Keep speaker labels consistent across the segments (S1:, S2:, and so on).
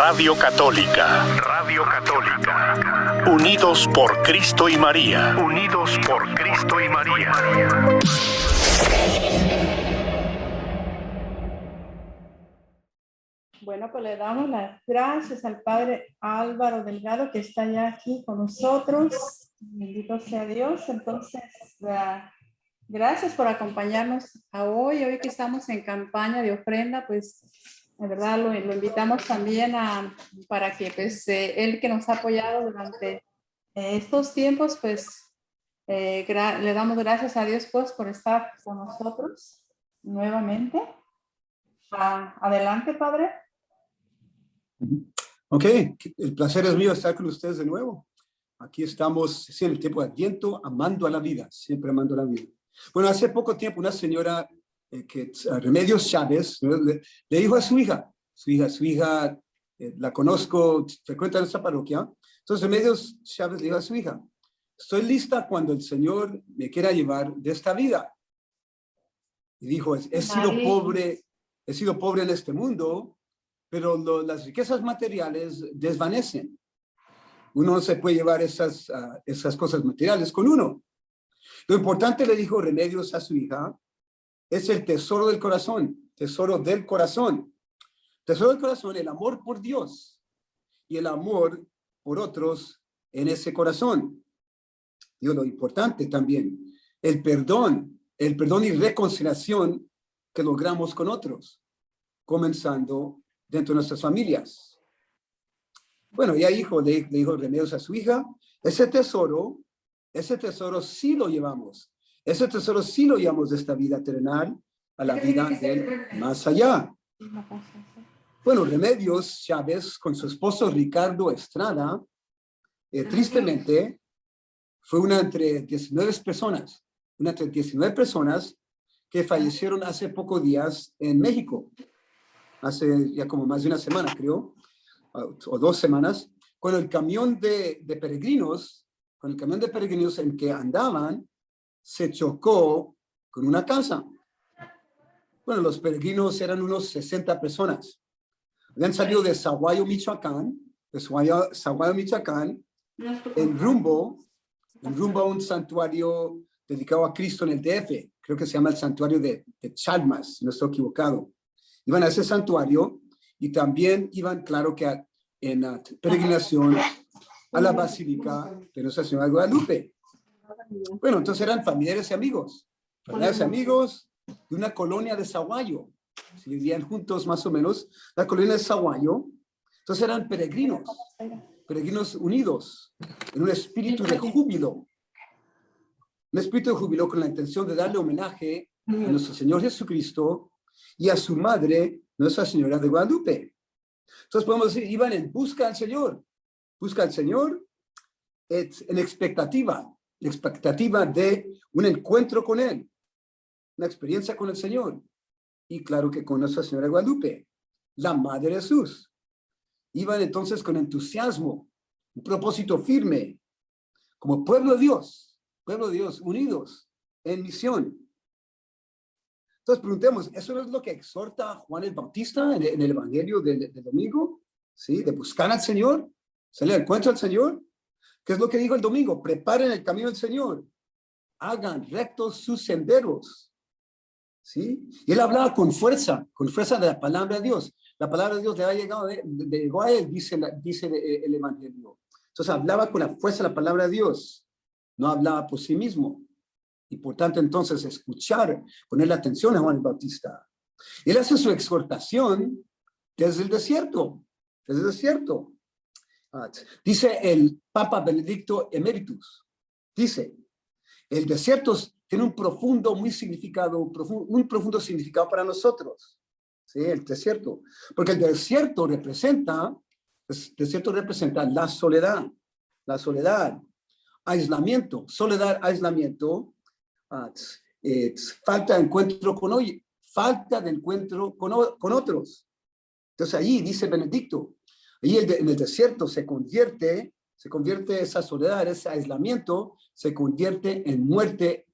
S1: Radio Católica. Radio Católica. Unidos por Cristo y María. Unidos por Cristo y María.
S2: Bueno, pues le damos las gracias al Padre Álvaro Delgado, que está ya aquí con nosotros. Bendito sea Dios. Entonces, gracias por acompañarnos hoy que estamos en campaña de ofrenda. Pues, de verdad, lo invitamos también para que, pues, él que nos ha apoyado durante estos tiempos, pues, le damos gracias a Dios, pues, por estar con nosotros nuevamente. Adelante, Padre.
S3: Ok, el placer es mío estar con ustedes de nuevo. Aquí estamos, en el tiempo de Adviento, amando a la vida, siempre amando a la vida. Bueno, hace poco tiempo una señora, Remedios Chávez, le dijo a su hija, la conozco, frecuenta nuestra parroquia. Entonces Remedios Chávez le dijo a su hija: estoy lista cuando el Señor me quiera llevar de esta vida. Y dijo: he sido pobre en este mundo, pero las riquezas materiales desvanecen. Uno no se puede llevar esas cosas materiales con uno. Lo importante, le dijo Remedios a su hija, es el tesoro del corazón, tesoro del corazón. Tesoro del corazón, el amor por Dios y el amor por otros en ese corazón. Y lo importante también, el perdón y reconciliación que logramos con otros, comenzando dentro de nuestras familias. Bueno, ya le dijo Remedios a su hija, ese tesoro sí lo llevamos. Ese tesoro sí lo llevamos de esta vida terrenal a la vida del más allá. Bueno, Remedios Chávez con su esposo Ricardo Estrada, tristemente, fue una entre 19 personas que fallecieron hace pocos días en México. Hace ya como más de una semana, creo, o 2 semanas, con el camión de peregrinos en que andaban, se chocó con una casa. Bueno, los peregrinos eran unos 60 personas. Habían salido de Sahuayo, Michoacán, en rumbo a un santuario dedicado a Cristo en el DF. Creo que se llama el santuario de Chalmas, si no estoy equivocado. Iban a ese santuario y también iban, claro que en peregrinación a la Basílica de Nuestra Señora de Guadalupe. Bueno, entonces eran familiares y amigos de una colonia de Sahuayo. Si vivían juntos más o menos, la colonia de Sahuayo. Entonces eran peregrinos unidos en un espíritu de júbilo. Un espíritu de júbilo con la intención de darle homenaje a nuestro Señor Jesucristo y a su madre, Nuestra Señora de Guadalupe. Entonces podemos decir, iban en busca del Señor. Busca al Señor en expectativa de un encuentro con Él, una experiencia con el Señor. Y claro que con Nuestra Señora de Guadalupe, la Madre de Jesús. Iban entonces con entusiasmo, un propósito firme, como pueblo de Dios, unidos en misión. Entonces preguntemos, ¿eso no es lo que exhorta Juan el Bautista en el Evangelio del domingo? ¿Sí? De buscar al Señor, salir al encuentro al Señor. ¿Qué es lo que dijo el domingo? Preparen el camino del Señor. Hagan rectos sus senderos. ¿Sí? Y él hablaba con fuerza de la palabra de Dios. La palabra de Dios le ha llegado, llegó a él, dice el Evangelio. Entonces hablaba con la fuerza de la palabra de Dios. No hablaba por sí mismo. Y por tanto, entonces, ponerle atención a Juan el Bautista. Él hace su exhortación desde el desierto. Dice el Papa Benedicto Emeritus, dice, el desierto tiene un profundo significado para nosotros. ¿Sí? El desierto. Porque el desierto representa la soledad, aislamiento, falta de encuentro con otros. Entonces allí dice Benedicto, allí en el desierto se convierte esa soledad, ese aislamiento, se convierte en muerte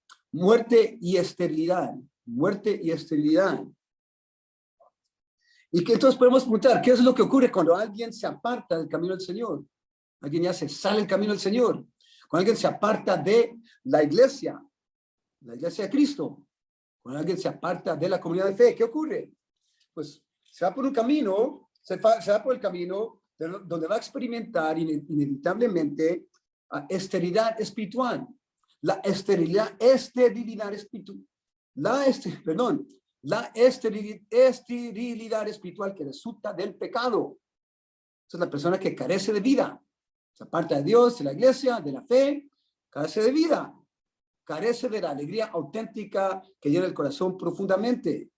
S3: y esterilidad. Y que entonces podemos preguntar, ¿qué es lo que ocurre cuando alguien se aparta del camino del Señor? Alguien ya se sale del camino del Señor. Cuando alguien se aparta de la iglesia de Cristo. Cuando alguien se aparta de la comunidad de fe, ¿qué ocurre? Pues se va por un camino, se va por el camino donde va a experimentar inevitablemente esterilidad espiritual. La esterilidad espiritual. La esterilidad espiritual que resulta del pecado. Esa es la persona que carece de vida. Se aparta de Dios, de la iglesia, de la fe, carece de vida. Carece de la alegría auténtica que llena el corazón profundamente.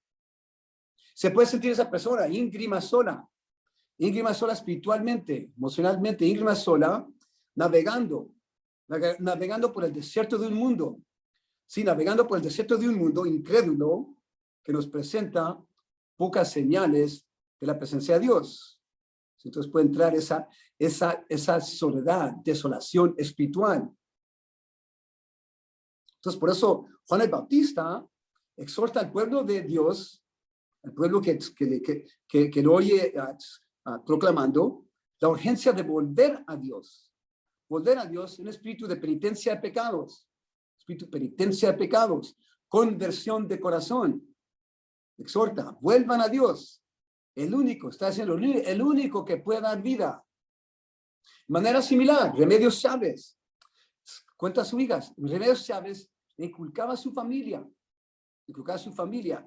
S3: Se puede sentir esa persona íngrima sola espiritualmente, emocionalmente, íngrima sola, navegando por el desierto de un mundo. Sí, navegando por el desierto de un mundo incrédulo que nos presenta pocas señales de la presencia de Dios. Entonces puede entrar esa soledad, desolación espiritual. Entonces por eso Juan el Bautista exhorta al pueblo de Dios, al pueblo que lo oye proclamando la urgencia de volver a Dios en espíritu de penitencia de pecados, conversión de corazón. Exhorta, vuelvan a Dios, el único que puede dar vida. De manera similar, Remedios Chávez cuenta sus hijas. Remedios Chávez inculcaba a su familia,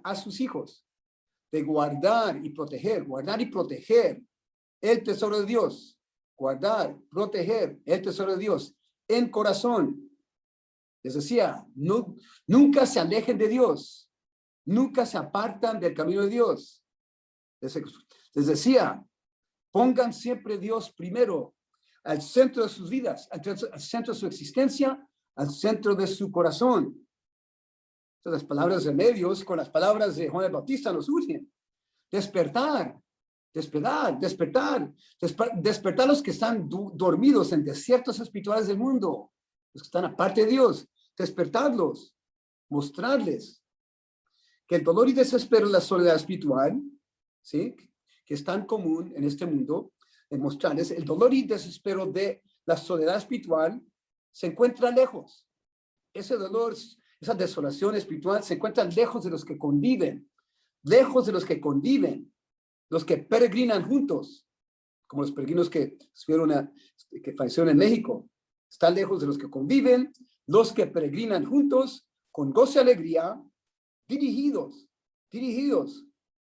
S3: a sus hijos, de guardar y proteger el tesoro de Dios, proteger el tesoro de Dios en corazón. Les decía, nunca se alejen de Dios, nunca se apartan del camino de Dios. Les decía, pongan siempre Dios primero, al centro de sus vidas, al centro de su existencia, al centro de su corazón. Entonces, las palabras de Remedios con las palabras de Juan el Bautista nos urgen. Despertar los que están dormidos en desiertos espirituales del mundo, los que están aparte de Dios, despertarlos, mostrarles que el dolor y desespero de la soledad espiritual, ¿sí?, que es tan común en este mundo, en mostrarles el dolor y desespero de la soledad espiritual se encuentra lejos. Ese dolor, esa desolación espiritual se encuentra lejos de los que conviven, los que peregrinan juntos, como los peregrinos que fallecieron en México. Están lejos de los que conviven, los que peregrinan juntos, con gozo y alegría, dirigidos,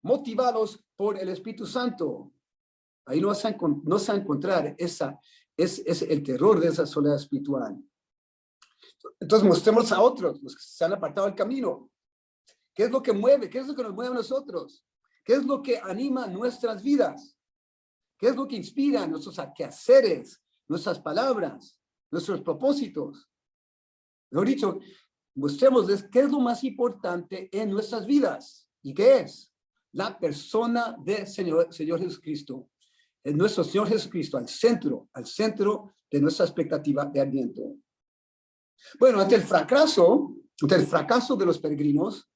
S3: motivados por el Espíritu Santo. Ahí no vas a encontrar es el terror de esa soledad espiritual. Entonces mostremos a otros, los que se han apartado del camino. ¿Qué es lo que mueve? ¿Qué es lo que nos mueve a nosotros? ¿Qué es lo que anima nuestras vidas? ¿Qué es lo que inspira nuestros quehaceres, nuestras palabras, nuestros propósitos? Mejor dicho, mostrémosles qué es lo más importante en nuestras vidas. ¿Y qué es? La persona del Señor Jesucristo. Es nuestro Señor Jesucristo al centro de nuestra expectativa de Adviento. Bueno, ante el fracaso de los peregrinos,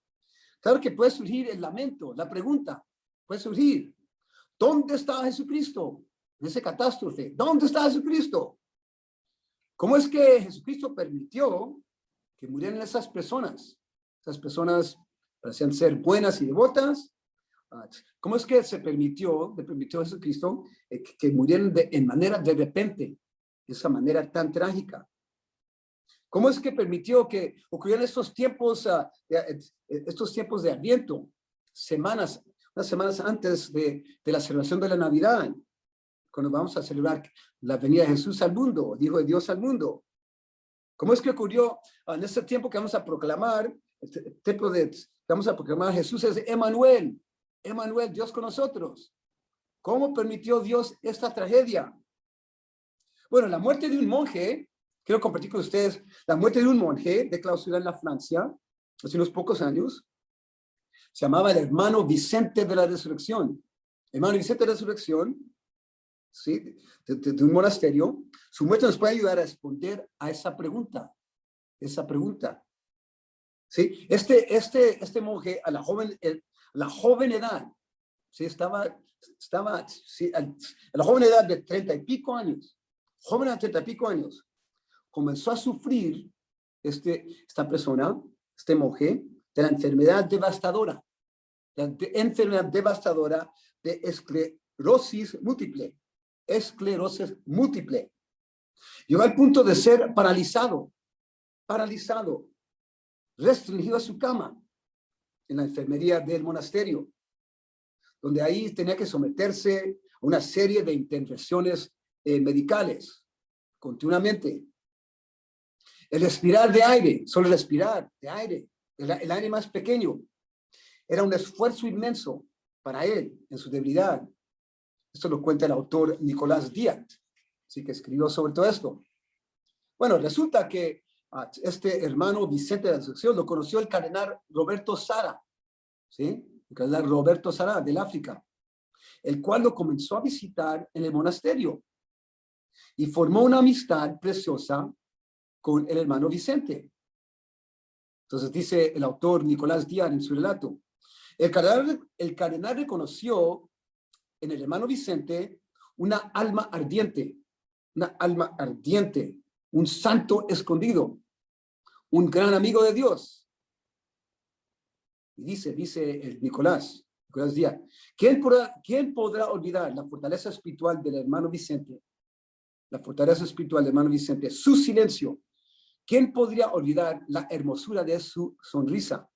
S3: claro que puede surgir el lamento, la pregunta, puede surgir, ¿dónde está Jesucristo en esa catástrofe? ¿Dónde está Jesucristo? ¿Cómo es que Jesucristo permitió que murieran esas personas? Esas personas parecían ser buenas y devotas. ¿Cómo es que le permitió a Jesucristo que murieran en manera de repente, de esa manera tan trágica? ¿Cómo es que permitió que ocurrieran estos tiempos de Adviento, unas semanas antes de la celebración de la Navidad, cuando vamos a celebrar la venida de Jesús al mundo, el Hijo de Dios al mundo? ¿Cómo es que ocurrió en este tiempo que vamos a proclamar, Jesús es Emmanuel, Dios con nosotros? ¿Cómo permitió Dios esta tragedia? Bueno, la muerte de un monje, quiero compartir con ustedes, la muerte de un monje de clausura en la Francia, hace unos pocos años, se llamaba el hermano Vicente de la Resurrección. Hermano Vicente de la Resurrección, ¿sí?, de un monasterio. Su muerte nos puede ayudar a responder a esa pregunta. ¿Sí? Este monje, a la joven edad, Sí, sí, a la joven edad de 30 y pico años, joven de 30 y pico años, comenzó a sufrir esta persona, este monje, de la enfermedad devastadora, de esclerosis múltiple. Esclerosis múltiple. Llegó al punto de ser paralizado, restringido a su cama en la enfermería del monasterio, donde ahí tenía que someterse a una serie de intervenciones medicales continuamente. El respirar de aire, solo respirar de aire, el aire más pequeño, era un esfuerzo inmenso para él en su debilidad. Esto lo cuenta el autor Nicolás Díaz, sí, que escribió sobre todo esto. Bueno, resulta que este hermano Vicente de la Asunción lo conoció el cardenal Roberto Sara, ¿sí? El cardenal Roberto Sara del África, el cual lo comenzó a visitar en el monasterio y formó una amistad preciosa con el hermano Vicente. Entonces dice el autor Nicolás Díaz en su relato, el cardenal reconoció en el hermano Vicente una alma ardiente, un santo escondido, un gran amigo de Dios. Y dice el Nicolás Díaz, ¿quién podrá olvidar la fortaleza espiritual del hermano Vicente? La fortaleza espiritual del hermano Vicente, su silencio. ¿Quién podría olvidar la hermosura de su sonrisa?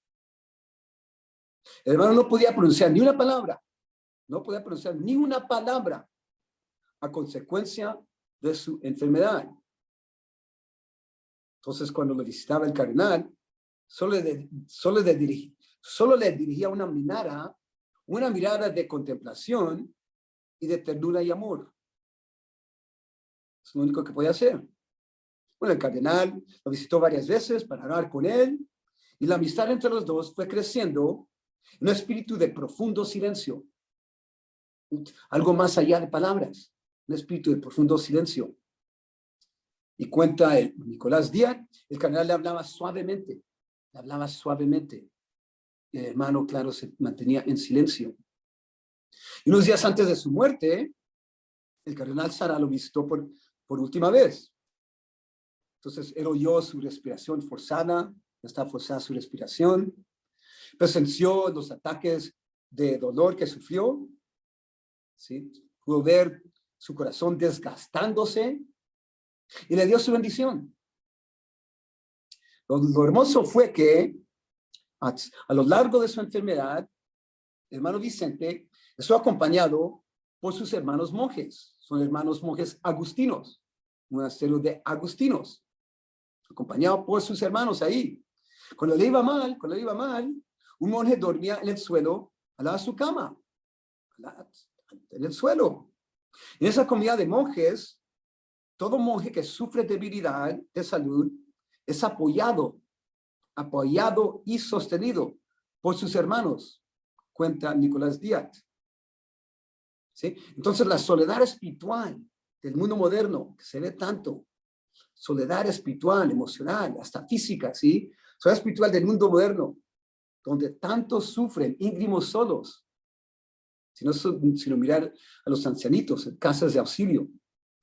S3: El hermano no podía pronunciar ni una palabra, a consecuencia de su enfermedad. Entonces, cuando lo visitaba el cardenal, solo le dirigía una mirada de contemplación y de ternura y amor. Es lo único que podía hacer. Bueno, el cardenal lo visitó varias veces para hablar con él, y la amistad entre los dos fue creciendo en un espíritu de profundo silencio. Algo más allá de palabras, un espíritu de profundo silencio. Y cuenta el Nicolás Díaz, el cardenal le hablaba suavemente. Y el hermano, claro, se mantenía en silencio. Y unos días antes de su muerte, el cardenal Sara lo visitó por última vez. Entonces, él oyó su respiración forzada, estaba forzada su respiración, presenció los ataques de dolor que sufrió, ¿sí? Pudo ver su corazón desgastándose y le dio su bendición. Lo hermoso fue que a lo largo de su enfermedad, el hermano Vicente estuvo acompañado por sus hermanos monjes. Son hermanos monjes agustinos, un monasterio de agustinos, acompañado por sus hermanos ahí. Cuando le iba mal, un monje dormía en el suelo al lado de su cama, en el suelo. En esa comunidad de monjes, todo monje que sufre debilidad de salud es apoyado y sostenido por sus hermanos, cuenta Nicolás Díaz. ¿Sí? Entonces, la soledad espiritual del mundo moderno, que se ve tanto, soledad espiritual, emocional, hasta física, ¿sí? Soledad espiritual del mundo moderno, donde tantos sufren íntimos solos, sino mirar a los ancianitos en casas de auxilio,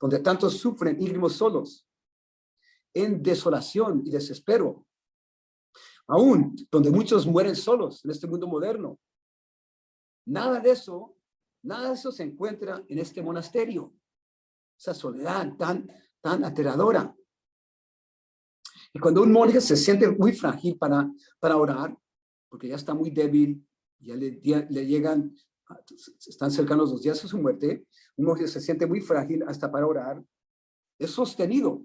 S3: donde tantos sufren íntimos solos, en desolación y desespero, aún donde muchos mueren solos en este mundo moderno. Nada de eso se encuentra en este monasterio, esa soledad tan aterradora. Y cuando un monje se siente muy frágil para orar, porque ya está muy débil, ya le llegan, están cercanos los días de su muerte, un monje se siente muy frágil hasta para orar, es sostenido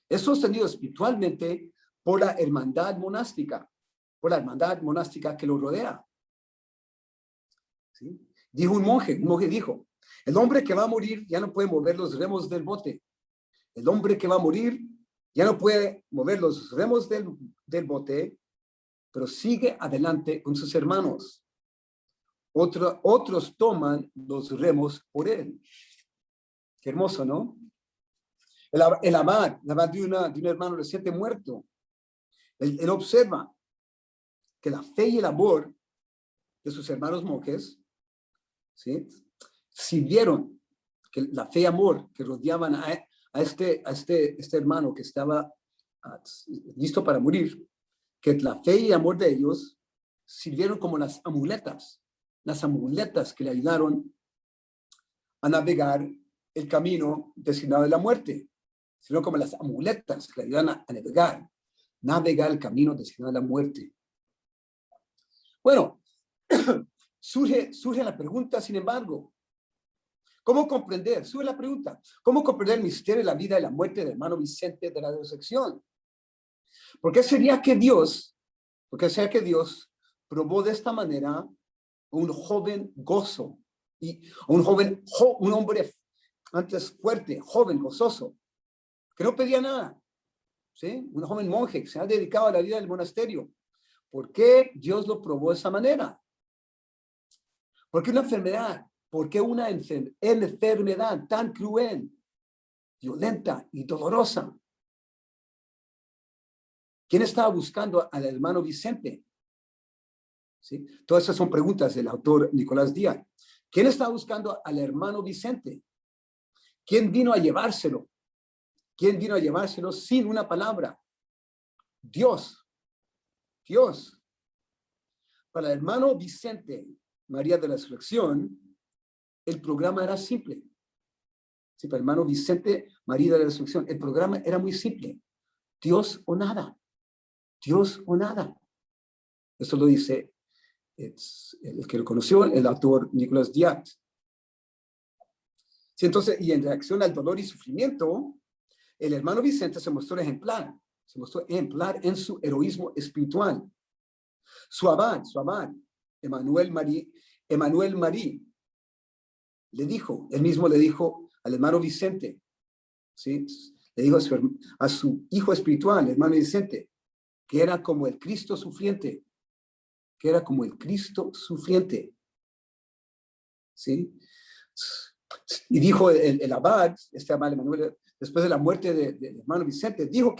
S3: espiritualmente por la hermandad monástica que lo rodea. ¿Sí? Dijo un monje dijo, el hombre que va a morir ya no puede mover los remos del bote. El hombre que va a morir ya no puede mover los remos del bote, pero sigue adelante con sus hermanos. Otros toman los remos por él. Qué hermoso, ¿no? El abad de un hermano reciente muerto, él observa que la fe y el amor de sus hermanos monjes ¿sí? Sirvieron que la fe y amor que rodeaban a este hermano que estaba listo para morir, que la fe y amor de ellos sirvieron como las amuletas que le ayudaron a navegar el camino destinado de la muerte, sino como las amuletas que le ayudan a navegar el camino destinado a la muerte. Bueno, surge la pregunta, sin embargo, ¿cómo comprender? Surge la pregunta, ¿cómo comprender el misterio de la vida y la muerte del hermano Vicente de la resurrección? ¿Por qué sería que Dios probó de esta manera un joven gozo y un hombre antes fuerte, joven, gozoso, que no pedía nada, ¿sí? Un joven monje que se ha dedicado a la vida del monasterio? ¿Por qué Dios lo probó de esa manera? ¿Por qué una enfermedad? ¿Por qué una enfermedad tan cruel, violenta y dolorosa? ¿Quién estaba buscando al hermano Vicente? ¿Sí? Todas esas son preguntas del autor Nicolás Díaz. ¿Quién estaba buscando al hermano Vicente? ¿Quién vino a llevárselo? ¿Quién vino a llevárselo sin una palabra? Dios. Dios. Para el hermano Vicente María de la Resurrección, el programa era simple. Sí, para el hermano Vicente María de la Resurrección, el programa era muy simple. Dios o nada. Dios o nada. Eso lo dice el que lo conoció, el autor Nicolás Díaz. Sí, entonces, y en reacción al dolor y sufrimiento, el hermano Vicente se mostró ejemplar en su heroísmo espiritual. Su abad, Emmanuel Marie, él mismo le dijo al hermano Vicente, ¿sí? Le dijo a su hijo espiritual, el hermano Vicente, que era como el Cristo sufriente, ¿sí? Y dijo el abad, este abad Emmanuel, después de la muerte del hermano Vicente, dijo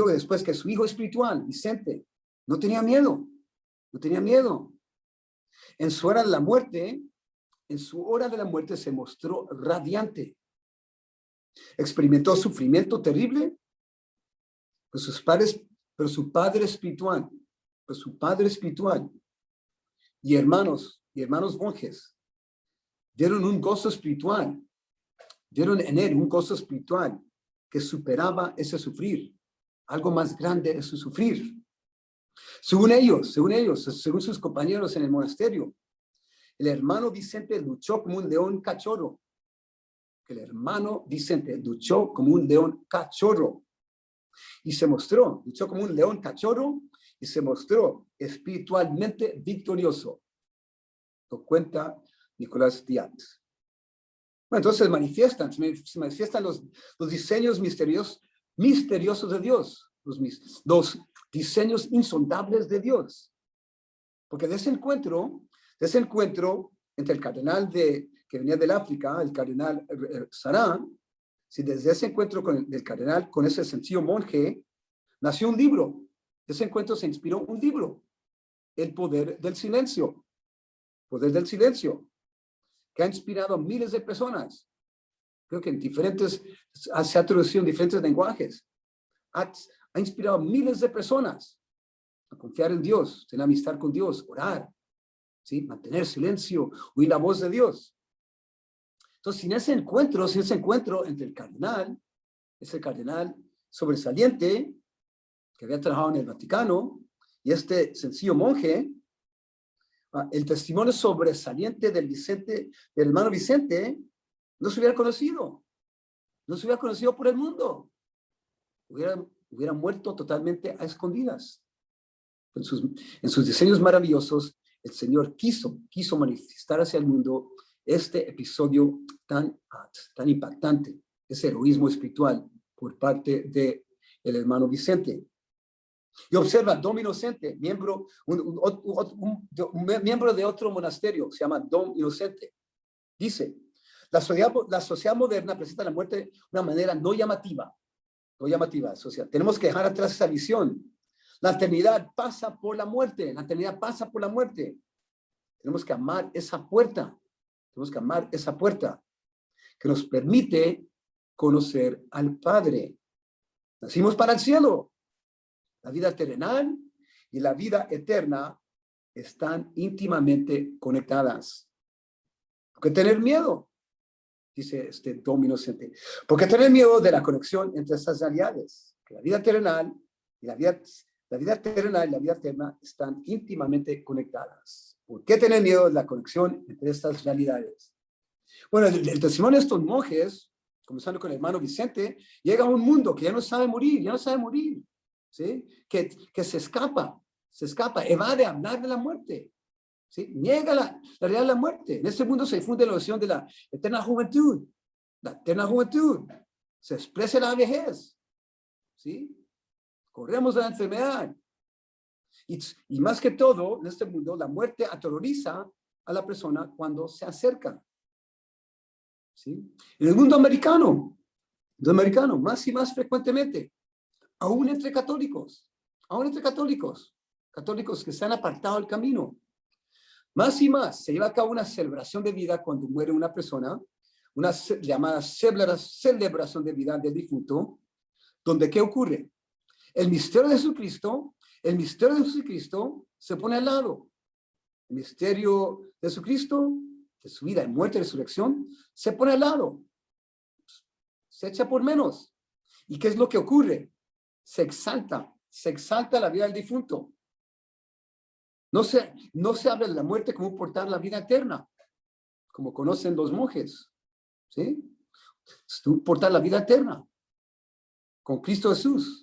S3: después que su hijo espiritual, Vicente, no tenía miedo. En su hora de la muerte se mostró radiante. Experimentó sufrimiento terrible, pero su padre espiritual y hermanos monjes dieron un gozo espiritual, dieron en él un gozo espiritual que superaba ese sufrir, algo más grande de su sufrir. Según sus compañeros en el monasterio, el hermano Vicente luchó como un león cachorro. Y se mostró, luchó como un león cachorro y se mostró espiritualmente victorioso. Lo cuenta Nicolás Díaz. Bueno, entonces se manifiestan los diseños misteriosos de Dios, los diseños insondables de Dios. Porque de ese encuentro entre el cardenal que venía del África, el cardenal Sarán, si desde ese encuentro del cardenal con ese sencillo monje, nació un libro. De ese encuentro se inspiró un libro, El Poder del Silencio, que ha inspirado a miles de personas. Creo que se ha traducido en diferentes lenguajes. Ha inspirado a miles de personas a confiar en Dios, tener amistad con Dios, orar, ¿sí? Mantener silencio, oír la voz de Dios. Entonces, sin ese encuentro entre ese cardenal sobresaliente que había trabajado en el Vaticano y este sencillo monje, el testimonio sobresaliente del hermano Vicente, no se hubiera conocido por el mundo. Hubiera muerto totalmente a escondidas. En sus diseños maravillosos, el Señor quiso manifestar hacia el mundo este episodio tan impactante, ese heroísmo espiritual por parte del hermano Vicente. Y observa, Dom Inocente, miembro de otro monasterio, se llama Dom Inocente. Dice, la sociedad moderna presenta la muerte de una manera no llamativa social. Tenemos que dejar atrás esa visión. La eternidad pasa por la muerte. Tenemos que amar esa puerta. Tenemos que amar esa puerta que nos permite conocer al Padre. Nacimos para el cielo. La vida terrenal y la vida eterna están íntimamente conectadas. ¿Por qué tener miedo? Dice Don Inocente. ¿Por qué tener miedo de la conexión entre estas realidades? Que la vida terrenal y la vida terrenal y la vida eterna están íntimamente conectadas. ¿Por qué tener miedo de la conexión entre estas realidades? Bueno, el testimonio de estos monjes, comenzando con el hermano Vicente, llega a un mundo que ya no sabe morir, ¿sí? Que se escapa, evade hablar de la muerte, ¿sí? Niega la realidad de la muerte. En este mundo se difunde la noción de la eterna juventud, se expresa la vejez, ¿sí? Corremos de la enfermedad. Y más que todo, en este mundo, la muerte aterroriza a la persona cuando se acerca, ¿sí? En el mundo americano, más y más frecuentemente, aún entre católicos, católicos que se han apartado del camino, más y más se lleva a cabo una celebración de vida cuando muere una persona, una llamada celebración de vida del difunto, donde ¿qué ocurre? El misterio de Jesucristo se pone al lado. El misterio de Jesucristo, de su vida, muerte y resurrección, se pone al lado. Se echa por menos. ¿Y qué es lo que ocurre? Se exalta la vida del difunto. No se habla de la muerte como portar la vida eterna, como conocen los monjes, ¿sí? Portar la vida eterna con Cristo Jesús.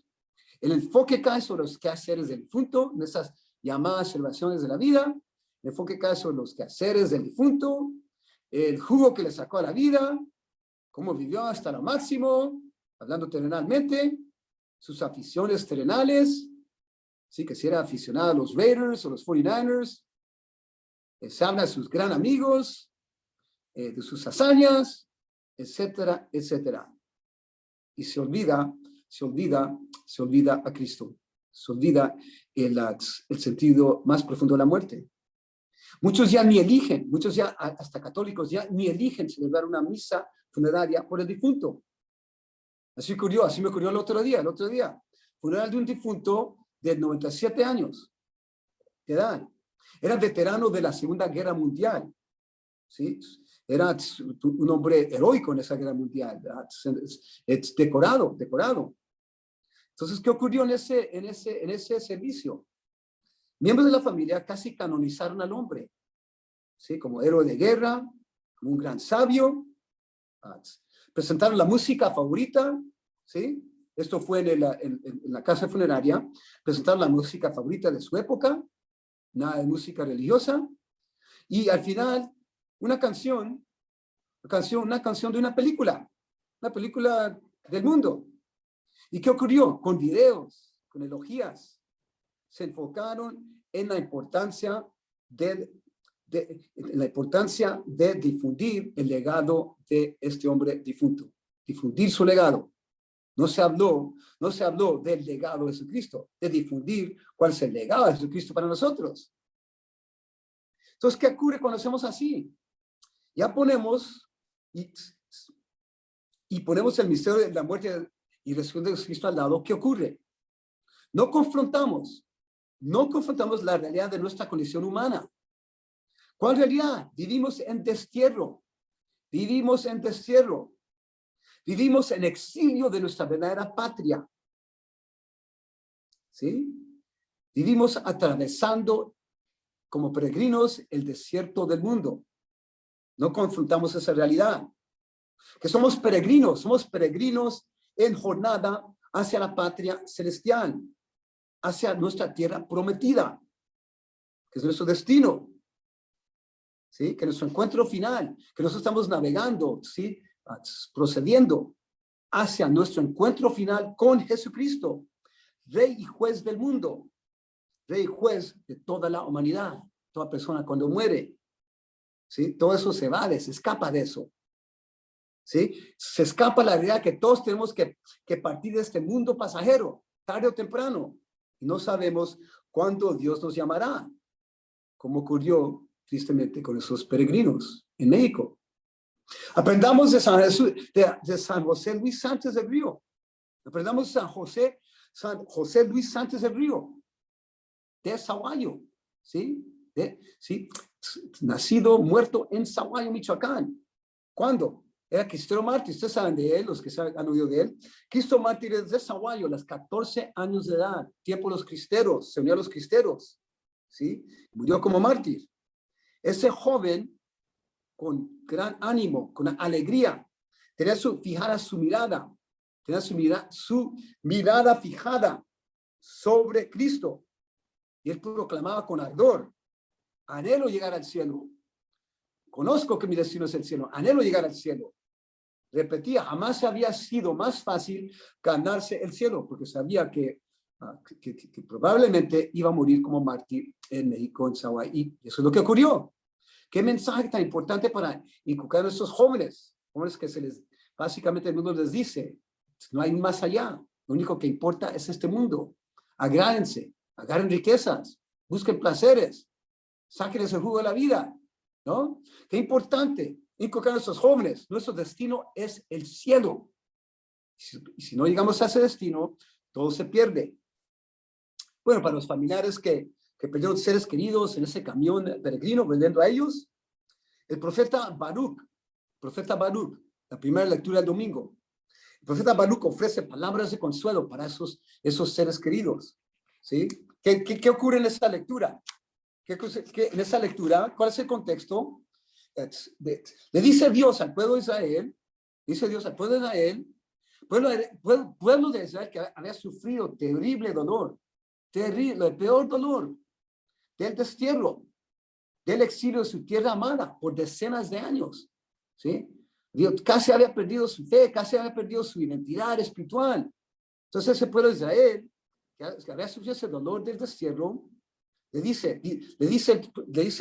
S3: El enfoque cae sobre los quehaceres del difunto, en esas llamadas celebraciones de la vida. El enfoque cae sobre los quehaceres del difunto, el jugo que le sacó a la vida, cómo vivió hasta lo máximo, hablando terrenalmente, sus aficiones terrenales, ¿sí? Que si era aficionado a los Raiders o los 49ers, se habla de sus gran amigos, de sus hazañas, etcétera, etcétera. Y se olvida a Cristo, se olvida el sentido más profundo de la muerte. Muchos ya hasta católicos, ya ni eligen celebrar una misa funeraria por el difunto. Así me ocurrió el otro día, funeral de un difunto de 97 años de edad. Era veterano de la Segunda Guerra Mundial, ¿sí? Era un hombre heroico en esa guerra mundial, es decorado. Entonces, ¿qué ocurrió en ese servicio? Miembros de la familia casi canonizaron al hombre, ¿sí? Como héroe de guerra, como un gran sabio. Presentaron la música favorita, ¿sí? Esto fue en la casa funeraria. Presentaron la música favorita de su época, nada de música religiosa. Y al final, una canción de una película del mundo. ¿Y qué ocurrió? Con videos, con elogías, se enfocaron en la importancia de difundir el legado de este hombre difunto, difundir su legado. No se habló del legado de Jesucristo, de difundir cuál es el legado de Jesucristo para nosotros. Entonces, ¿qué ocurre cuando hacemos así? Ya ponemos el misterio de la muerte y resurrección de Jesucristo al lado. ¿Qué ocurre? No confrontamos la realidad de nuestra condición humana. ¿Cuál realidad? Vivimos en destierro. Vivimos en exilio de nuestra verdadera patria. ¿Sí? Vivimos atravesando como peregrinos el desierto del mundo. No confrontamos esa realidad. Que somos peregrinos en jornada hacia la patria celestial, hacia nuestra tierra prometida, que es nuestro destino. ¿Sí? Que nuestro encuentro final, que nosotros estamos navegando, ¿sí? Procediendo hacia nuestro encuentro final con Jesucristo, Rey y Juez del mundo, Rey y Juez de toda la humanidad, toda persona cuando muere, ¿sí? Todo eso se escapa de eso, ¿sí? Se escapa la realidad que todos tenemos que partir de este mundo pasajero, tarde o temprano, y no sabemos cuándo Dios nos llamará, como ocurrió tristemente, con esos peregrinos en México. Aprendamos de San José Luis Sánchez del Río. Aprendamos de San José Luis Sánchez del Río, de Sahuayo, ¿sí? ¿Sí? Nacido, muerto en Sahuayo, Michoacán. ¿Cuándo? Era Cristo mártir. Ustedes saben de él, los que han oído de él. Cristo mártir es de Sahuayo, a los 14 años de edad. Tiempo de los cristeros, se unió a los cristeros, ¿sí? Murió como mártir. Ese joven, con gran ánimo, con alegría, tenía fijada su mirada, tenía su mirada fijada sobre Cristo. Y él proclamaba con ardor: anhelo llegar al cielo. Conozco que mi destino es el cielo. Anhelo llegar al cielo. Repetía, jamás había sido más fácil ganarse el cielo, porque sabía que probablemente iba a morir como mártir en México, en Sahuay. Y eso es lo que ocurrió. Qué mensaje tan importante para inculcar a nuestros jóvenes que básicamente el mundo les dice, no hay más allá. Lo único que importa es este mundo. Agrádense, agarren riquezas, busquen placeres, sáquenles el jugo de la vida, ¿no? Qué importante inculcar a nuestros jóvenes. Nuestro destino es el cielo. Y si no llegamos a ese destino, todo se pierde. Bueno, para los familiares que perdieron seres queridos en ese camión peregrino, volviendo a ellos, el profeta Baruch, la primera lectura del domingo, el profeta Baruch ofrece palabras de consuelo para esos seres queridos, ¿sí? ¿Qué ocurre en esta lectura? En esa lectura, ¿cuál es el contexto? Le dice Dios al pueblo de Israel, pueblo de Israel que había sufrido terrible dolor, el peor dolor del destierro, del exilio de su tierra amada por decenas de años, ¿sí? Dios casi había perdido su fe, casi había perdido su identidad espiritual. Entonces ese pueblo de Israel, que había sufrido ese dolor del destierro, le dice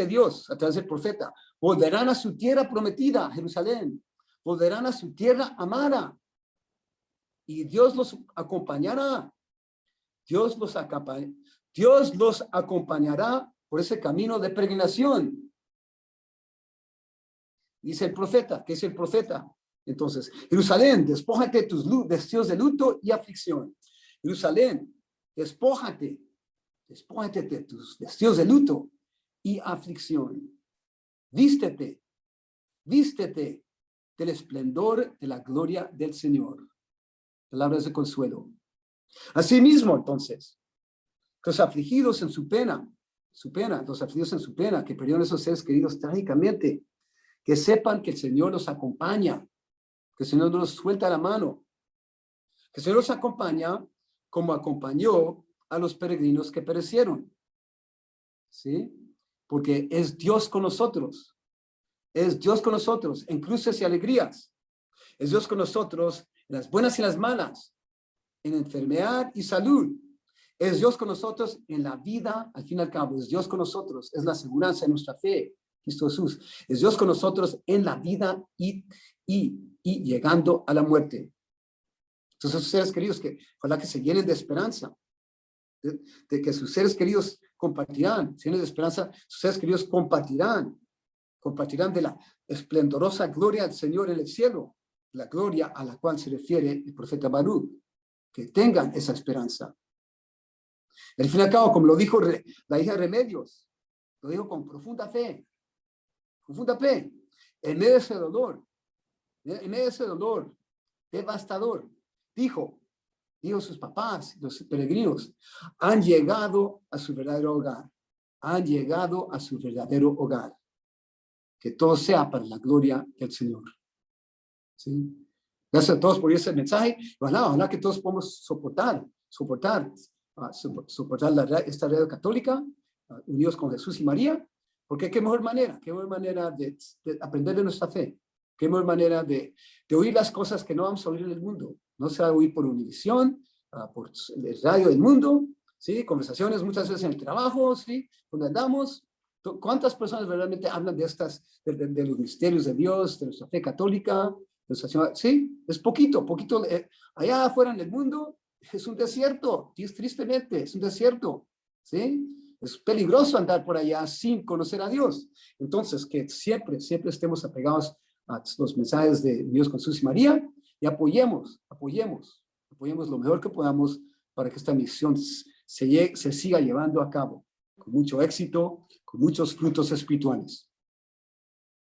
S3: Dios a través del profeta: volverán a su tierra prometida, Jerusalén, volverán a su tierra amada, y Dios los acompañará. Dios los acompañará por ese camino de peregrinación. Dice el profeta. ¿Qué es el profeta? Entonces, Jerusalén, despójate de tus vestidos de luto y aflicción. Jerusalén, despójate de tus vestidos de luto y aflicción. Vístete del esplendor de la gloria del Señor. Palabras de consuelo. Asimismo, entonces, los afligidos en su pena, que perdieron esos seres queridos trágicamente, que sepan que el Señor los acompaña, que el Señor no los suelta la mano, que el Señor los acompaña como acompañó a los peregrinos que perecieron, ¿sí? Porque es Dios con nosotros, en cruces y alegrías, es Dios con nosotros en las buenas y las malas, en enfermedad y salud. Es Dios con nosotros en la vida, al fin y al cabo, es Dios con nosotros, es la seguridad de nuestra fe, Cristo Jesús. Es Dios con nosotros en la vida y llegando a la muerte. Entonces, sus seres queridos, ojalá que se llenen de esperanza, de que sus seres queridos compartirán, se llenen de esperanza, sus seres queridos compartirán de la esplendorosa gloria del Señor en el cielo, la gloria a la cual se refiere el profeta Baruch, que tengan esa esperanza. Al fin y al cabo, como lo dijo la hija de Remedios, lo dijo con profunda fe, en medio de ese dolor devastador, dijo sus papás, los peregrinos, han llegado a su verdadero hogar, que todo sea para la gloria del Señor, ¿sí? Gracias a todos por ese mensaje. Ojalá que todos podamos soportar esta radio católica, unidos con Jesús y María, porque qué mejor manera de aprender de nuestra fe, qué mejor manera de oír las cosas que no vamos a oír en el mundo. No se va a oír por Univisión, por el radio del mundo, ¿sí? Conversaciones muchas veces en el trabajo, ¿sí? Donde andamos. ¿Cuántas personas realmente hablan de los misterios de Dios, de nuestra fe católica? Sí, es poquito. Allá afuera en el mundo es un desierto, tristemente, es un desierto, ¿sí? Es peligroso andar por allá sin conocer a Dios. Entonces, que siempre estemos apegados a los mensajes de Dios con Jesús y María y apoyemos lo mejor que podamos para que esta misión se siga llevando a cabo con mucho éxito, con muchos frutos espirituales.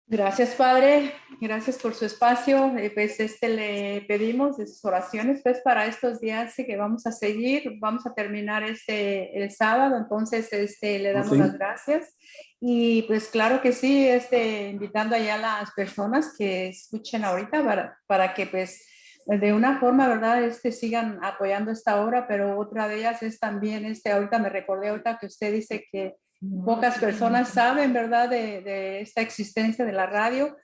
S2: Gracias, Padre. Gracias por su espacio. Pues le pedimos de sus oraciones pues para estos días que vamos a seguir. Vamos a terminar el sábado, entonces le damos las gracias. Y pues claro que sí, invitando allá a las personas que escuchen ahorita para que pues de una forma, ¿verdad? Sigan apoyando esta obra, pero otra de ellas es también, ahorita me recordé ahorita que usted dice que pocas personas saben, ¿verdad? De esta existencia de la radio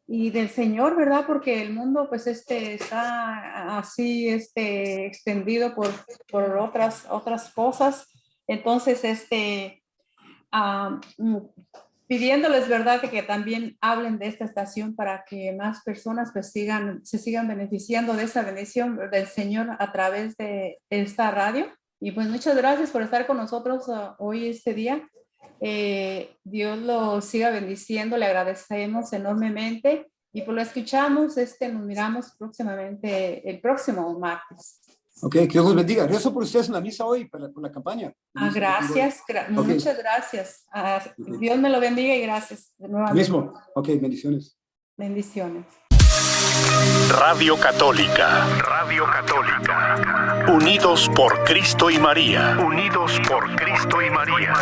S2: y del Señor, ¿verdad? Porque el mundo, pues, está así, extendido por otras cosas. Entonces, pidiéndoles, ¿verdad? Que también hablen de esta estación para que más personas, pues, se sigan beneficiando de esa bendición del Señor a través de esta radio. Y pues, muchas gracias por estar con nosotros hoy, este día. Dios lo siga bendiciendo, le agradecemos enormemente y pues lo escuchamos, nos miramos próximamente el próximo martes.
S3: Ok, que Dios los bendiga. Rezo por ustedes en la misa hoy, por la campaña.
S2: Gracias, muchas gracias. Dios me lo bendiga y gracias de nuevo.
S3: Mismo, ok, bendiciones.
S2: Bendiciones.
S1: Radio Católica. Radio Católica. Unidos por Cristo y María. Unidos por Cristo y María.